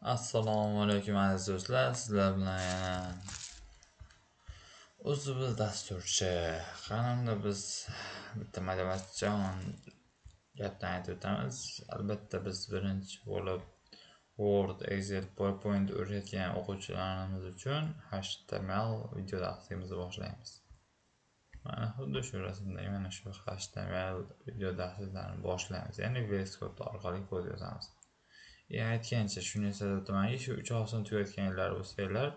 Assalomu alaykum aziz do'stlar, sizlar bilan yana o'zimiz dasturchi kanalda biz bitta motivatsion gapdan aytib o'tamiz. Albatta biz birinchi bo'lib Word, Excel, PowerPoint o'rgatgan o'quvchilarimiz uchun HTML video darsimizni boshlaymiz. Mana xuddi shu rasmdagi mana shu HTML video darslarni boshlaymiz. Ya'ni VS Code orqali kod yozamiz. Aytgancha shuni eslatib o'tamanki, shu 3 osini tugatganlar bo'lsanglar,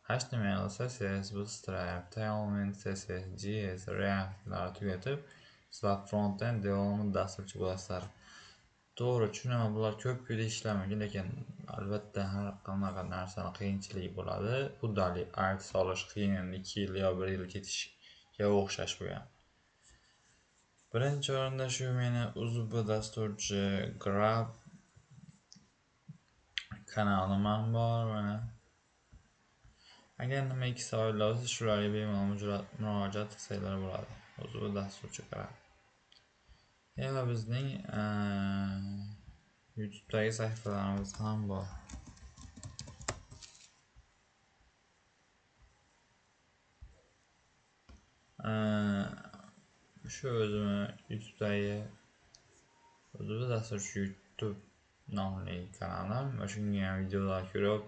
HTML, CSS, Bootstrap, Tailwind, CSS, JS, React'larni tugatib, sizlar frontend development dasturchi bo'lasizlar. To'g'ri, tushunaman, bular ko'p ishlar mumkin, lekin albatta har qanaqa narsani qiyinchiligi bo'ladi. Xuddalik art solish qiyin, 2 yil yo 1 yil ketishga o'xshash bo'lgan. Birinchi o'rinda shu meni UZB dasturchi Grab kanalim ham bor. Mana agar nima ikki savollar bo'lsa, shularga bemalol murojaat qilsanglar bo'ladi. UZB dasturchi Grab. Yana bizning YouTube'dagi sahifalarimiz ham bor. Shu o'zimni YouTube'dagi UZB dasturchi YouTube nomli kanalim va shunga ham videolar ko'rib,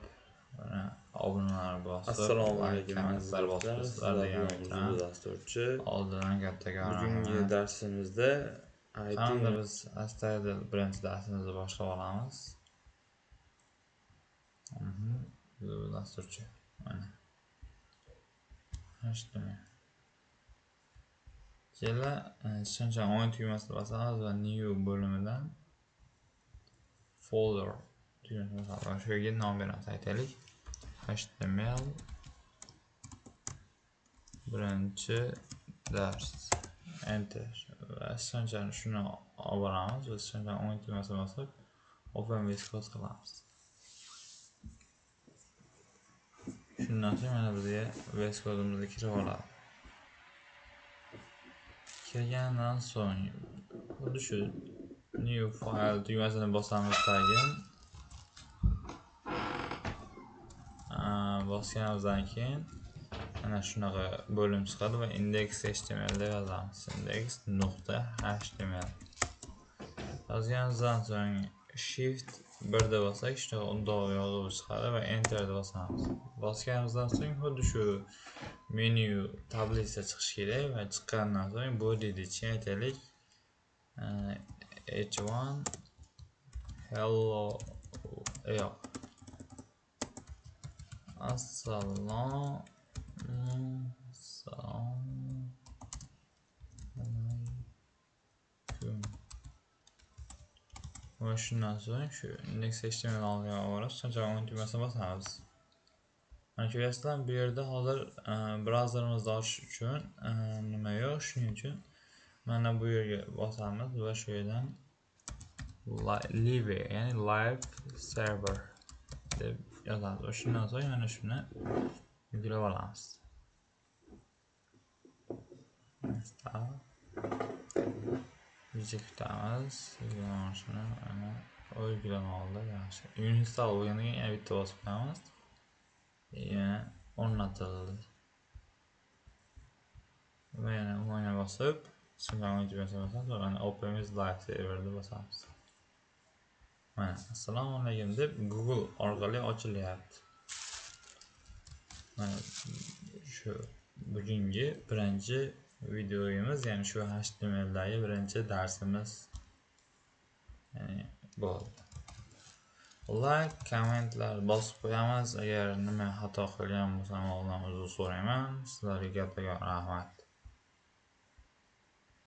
obunalar bosib, Assalomu alaykum kanallar bosib, sizlar degan dasturchi. Oldindan kattakon Bugungi darsimizda Qanday biz astoydil birinchi darsimizni boshlab olamiz. Dasturchi. Mana. HTML. Keyin shuncha o'yin tugmasini bosamiz va new bo'limidan folder tugmasini bosamiz. Shu yerga nom beramiz, aytaylik. HTML birinchi dars. Enter. Va shuncha shuni olib biz shuncha o'yin tugmasini bosib, Open VS Code qilamiz. Shundan so'ng mana bizga VS Code'imizni kirib oladi. Kirgandan so'ng xuddi shu new file tugmasini bosamiz tagin. Bosganimizdan keyin mana shunaqa bo'lim chiqadi va index.html deb yozamiz. index.html yozganimizdan so'ng shift 1 da bossak shunaqa undoq yozuv chiqadi va enter da bosamiz. Bosganimizdan so'ng xuddi shu menu tablitsa chiqishi kerak va chiqqandan so'ng body deb aytaylik. h1 hello yo'q. Assalomu alaykum. Va shundan so'ng shu index.html olgan olib, shuncha o'yin tugmasini bosamiz. Mana ko'rasizlar, bu yerda hozir brauzerimizni ochish uchun nima yo'q, shuning uchun mana bu yerga bosamiz va shu yerdan live, ya'ni live server deb yozamiz. Va shundan so'ng mana shuni yuklab olamiz. Kutamiz. Shuni mana yuklab oldi, yaxshi. Uninstall bo'lganidan keyin yana bitta bosib qo'yamiz. Yana o'rnatildi. Va yana o'yinga bosib, shundan o'yinga bosamiz, Open with Live Server deb bosamiz. Mana assalomu alaykum deb Google orqali ochilyapti. Mana shu bugungi birinchi videomiz, ya'ni shu HTML dagi birinchi darsimiz bo'ldi. Like, kommentlar bosib qo'yamiz. Agar nima xato qilgan bo'lsam, Allohdan uzr so'rayman. Sizlarga katta rahmat.